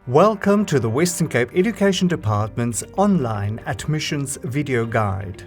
Welcome to the Western Cape Education Department's online admissions video guide.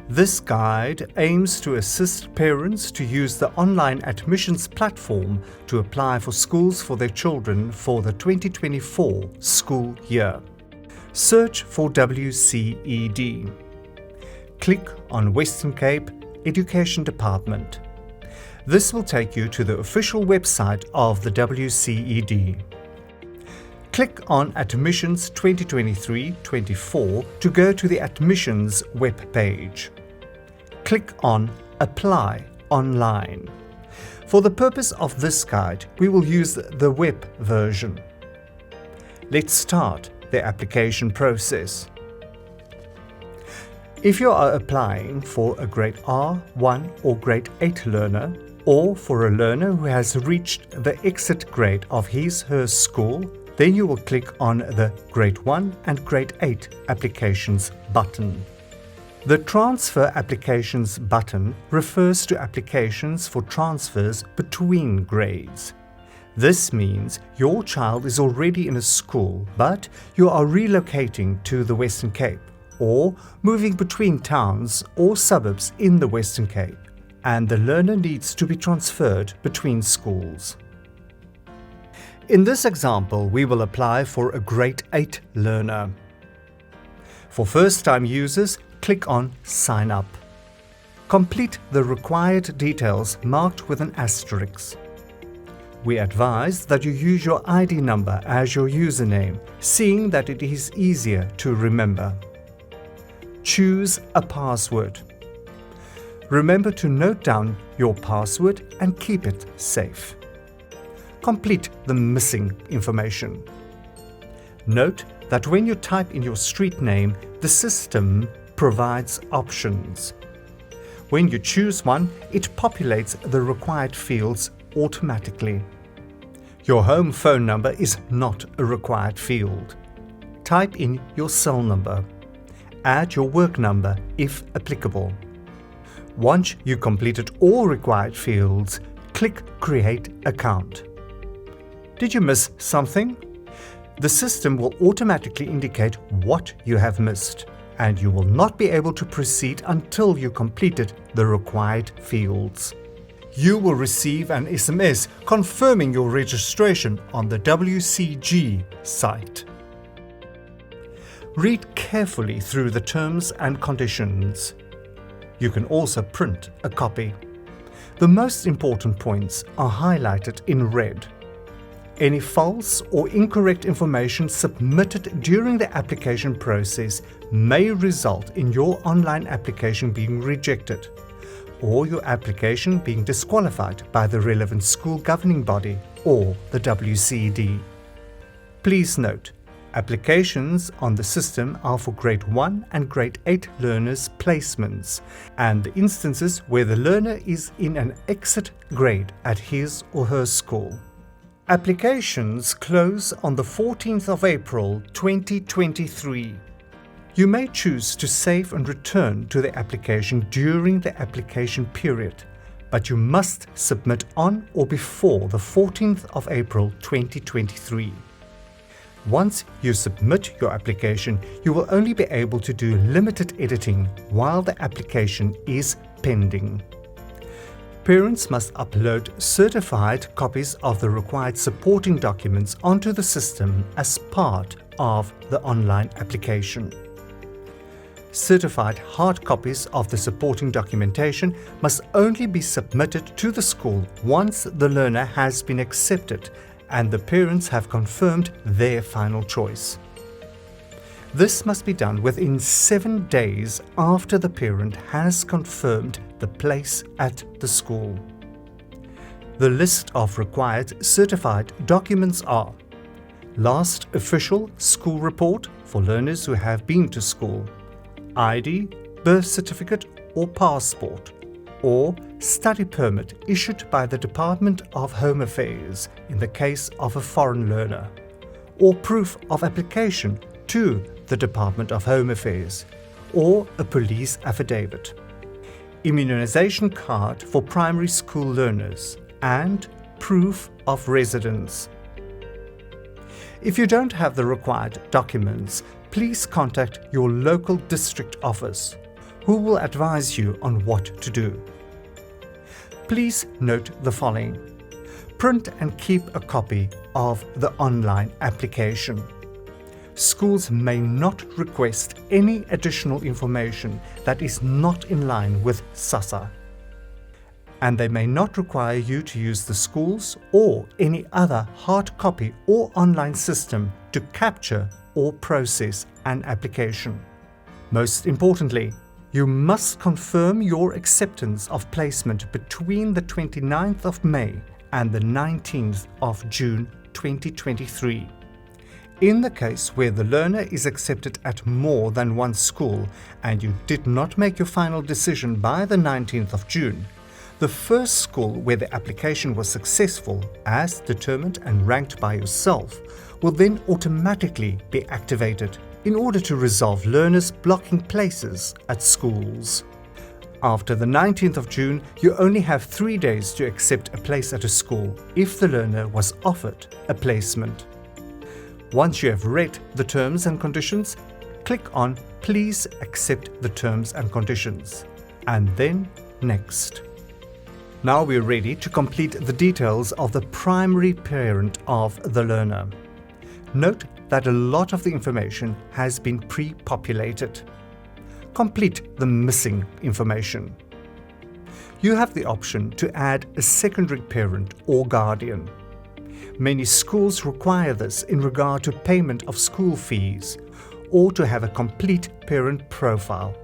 This guide aims to assist parents to use the online admissions platform to apply for schools for their children for the 2024 school year. Search for WCED. Click on Western Cape Education Department. This will take you to the official website of the WCED. Click on Admissions 2023-24 to go to the Admissions web page. Click on Apply Online. For the purpose of this guide, we will use the web version. Let's start the application process. If you are applying for a grade R1 or grade 8 learner, or for a learner who has reached the exit grade of his/her school, then you will click on the Grade 1 and Grade 8 Applications button. The Transfer Applications button refers to applications for transfers between grades. This means your child is already in a school, but you are relocating to the Western Cape, or moving between towns or suburbs in the Western Cape, and the learner needs to be transferred between schools. In this example, we will apply for a Grade 8 learner. For first-time users, click on Sign Up. Complete the required details marked with an asterisk. We advise that you use your ID number as your username, seeing that it is easier to remember. Choose a password. Remember to note down your password and keep it safe. Complete the missing information. Note that when you type in your street name, the system provides options. When you choose one, it populates the required fields automatically. Your home phone number is not a required field. Type in your cell number. Add your work number if applicable. Once you completed all required fields, click Create Account. Did you miss something? The system will automatically indicate what you have missed, and you will not be able to proceed until you completed the required fields. You will receive an SMS confirming your registration on the WCG site. Read carefully through the terms and conditions. You can also print a copy. The most important points are highlighted in red. Any false or incorrect information submitted during the application process may result in your online application being rejected, or your application being disqualified by the relevant school governing body or the WCED. Please note, applications on the system are for Grade 1 and Grade 8 learners' placements, and the instances where the learner is in an exit grade at his or her school. Applications close on the 14th of April 2023. You may choose to save and return to the application during the application period, but you must submit on or before the 14th of April 2023. Once you submit your application, you will only be able to do limited editing while the application is pending. Parents must upload certified copies of the required supporting documents onto the system as part of the online application. Certified hard copies of the supporting documentation must only be submitted to the school once the learner has been accepted and the parents have confirmed their final choice. This must be done within 7 days after the parent has confirmed the place at the school. The list of required certified documents are: last official school report for learners who have been to school, ID, birth certificate or passport, or study permit issued by the Department of Home Affairs in the case of a foreign learner, or proof of application to the Department of Home Affairs, or a police affidavit. Immunization card for primary school learners, and proof of residence. If you don't have the required documents, please contact your local district office, who will advise you on what to do. Please note the following. Print and keep a copy of the online application. Schools may not request any additional information that is not in line with SASSA, and they may not require you to use the school's or any other hard copy or online system to capture or process an application. Most importantly, you must confirm your acceptance of placement between the 29th of May and the 19th of June 2023. In the case where the learner is accepted at more than one school and you did not make your final decision by the 19th of June, the first school where the application was successful, as determined and ranked by yourself, will then automatically be activated in order to resolve learners blocking places at schools. After the 19th of June, you only have 3 days to accept a place at a school if the learner was offered a placement. Once you have read the terms and conditions, click on Please accept the terms and conditions, and then Next. Now we're ready to complete the details of the primary parent of the learner. Note that a lot of the information has been pre-populated. Complete the missing information. You have the option to add a secondary parent or guardian. Many schools require this in regard to payment of school fees or to have a complete parent profile.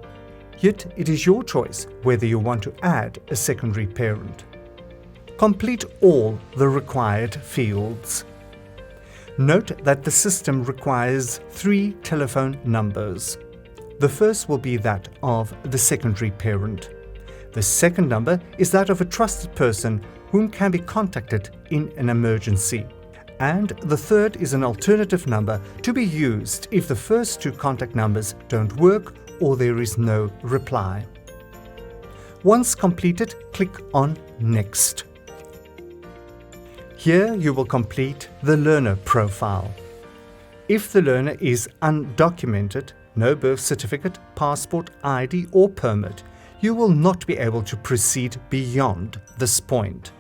Yet it is your choice whether you want to add a secondary parent. Complete all the required fields. Note that the system requires 3 telephone numbers. The first will be that of the secondary parent. The second number is that of a trusted person whom can be contacted in an emergency. And the third is an alternative number to be used if the first 2 contact numbers don't work or there is no reply. Once completed, click on Next. Here you will complete the learner profile. If the learner is undocumented, no birth certificate, passport, ID or permit, you will not be able to proceed beyond this point.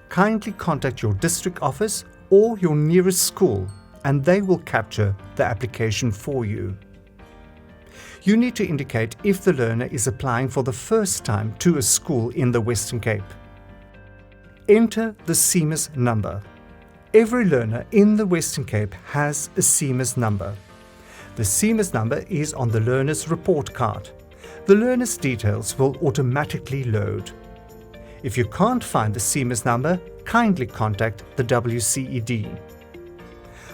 Kindly contact your district office or your nearest school and they will capture the application for you. You need to indicate if the learner is applying for the first time to a school in the Western Cape. Enter the CMIS number. Every learner in the Western Cape has a CMIS number. The CMIS number is on the learner's report card. The learner's details will automatically load. If you can't find the CMIS number, kindly contact the WCED.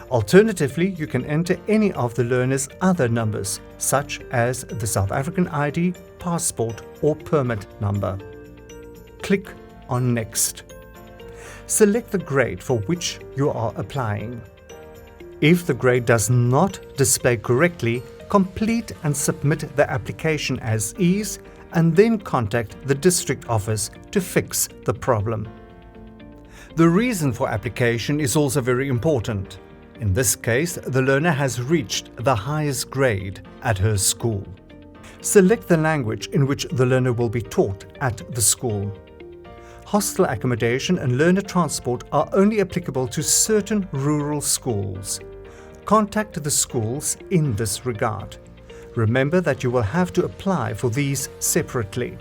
Alternatively, you can enter any of the learner's other numbers, such as the South African ID, passport or permit number. Click on Next. Select the grade for which you are applying. If the grade does not display correctly, complete and submit the application as is and then contact the district office to fix the problem. The reason for application is also very important. In this case, the learner has reached the highest grade at her school. Select the language in which the learner will be taught at the school. Hostel accommodation and learner transport are only applicable to certain rural schools. Contact the schools in this regard. Remember that you will have to apply for these separately.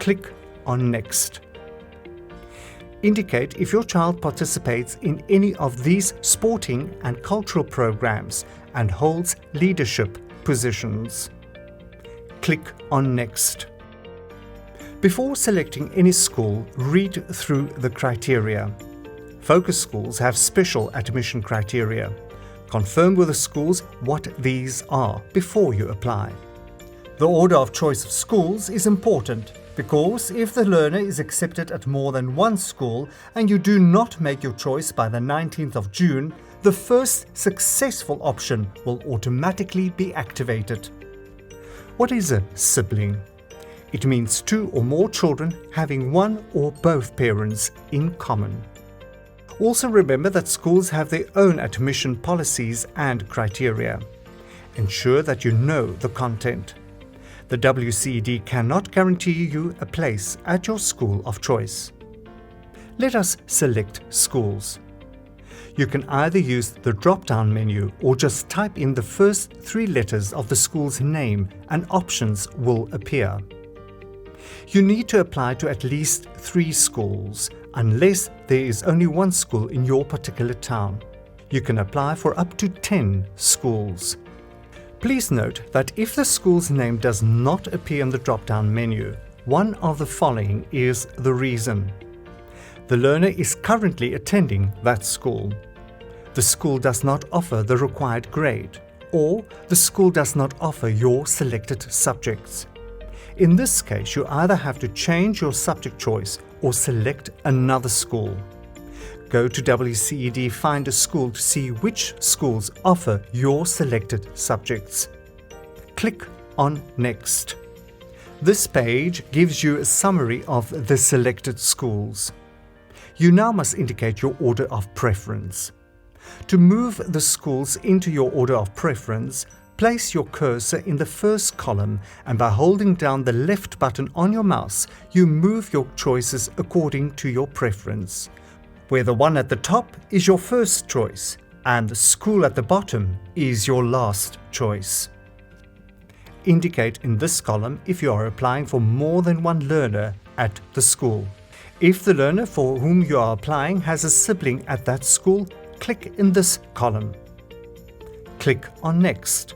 Click on Next. Indicate if your child participates in any of these sporting and cultural programs and holds leadership positions. Click on Next. Before selecting any school, read through the criteria. Focus schools have special admission criteria. Confirm with the schools what these are before you apply. The order of choice of schools is important because if the learner is accepted at more than one school and you do not make your choice by the 19th of June, the first successful option will automatically be activated. What is a sibling? It means 2 or more children having one or both parents in common. Also remember that schools have their own admission policies and criteria. Ensure that you know the content. The WCED cannot guarantee you a place at your school of choice. Let us select schools. You can either use the drop-down menu or just type in the first 3 letters of the school's name and options will appear. You need to apply to at least 3 schools, unless there is only 1 school in your particular town. You can apply for up to 10 schools. Please note that if the school's name does not appear in the drop-down menu, one of the following is the reason. The learner is currently attending that school. The school does not offer the required grade, or the school does not offer your selected subjects. In this case, you either have to change your subject choice or select another school. Go to WCED Find a School to see which schools offer your selected subjects. Click on Next. This page gives you a summary of the selected schools. You now must indicate your order of preference. To move the schools into your order of preference, place your cursor in the first column and by holding down the left button on your mouse, you move your choices according to your preference, where the one at the top is your first choice and the school at the bottom is your last choice. Indicate in this column if you are applying for more than 1 learner at the school. If the learner for whom you are applying has a sibling at that school, click in this column. Click on Next.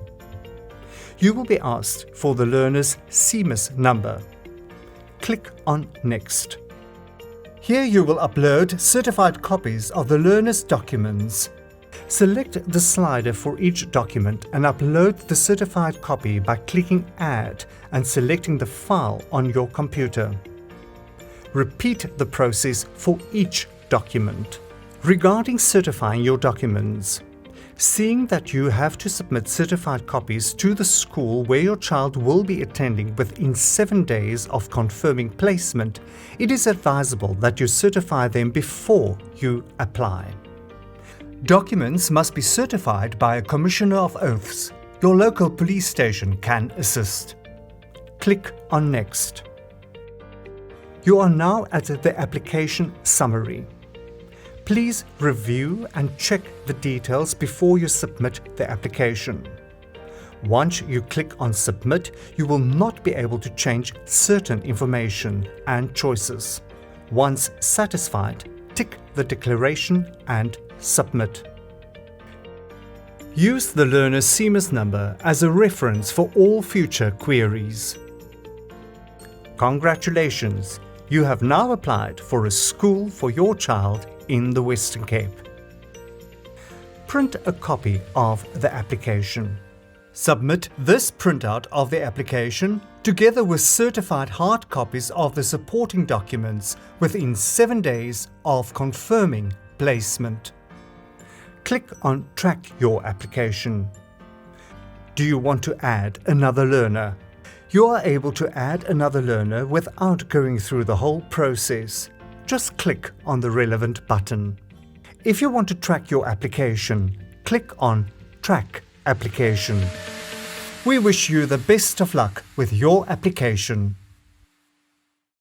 You will be asked for the learner's CMIS number. Click on Next. Here you will upload certified copies of the learner's documents. Select the slider for each document and upload the certified copy by clicking Add and selecting the file on your computer. Repeat the process for each document. Regarding certifying your documents, seeing that you have to submit certified copies to the school where your child will be attending within 7 days of confirming placement, it is advisable that you certify them before you apply. Documents must be certified by a Commissioner of Oaths. Your local police station can assist. Click on Next. You are now at the application summary. Please review and check the details before you submit the application. Once you click on Submit, you will not be able to change certain information and choices. Once satisfied, tick the declaration and submit. Use the learner's CMIS number as a reference for all future queries. Congratulations! You have now applied for a school for your child in the Western Cape. Print a copy of the application. Submit this printout of the application together with certified hard copies of the supporting documents within 7 days of confirming placement. Click on Track your application. Do you want to add another learner? You are able to add another learner without going through the whole process. Just click on the relevant button. If you want to track your application, click on Track Application. We wish you the best of luck with your application.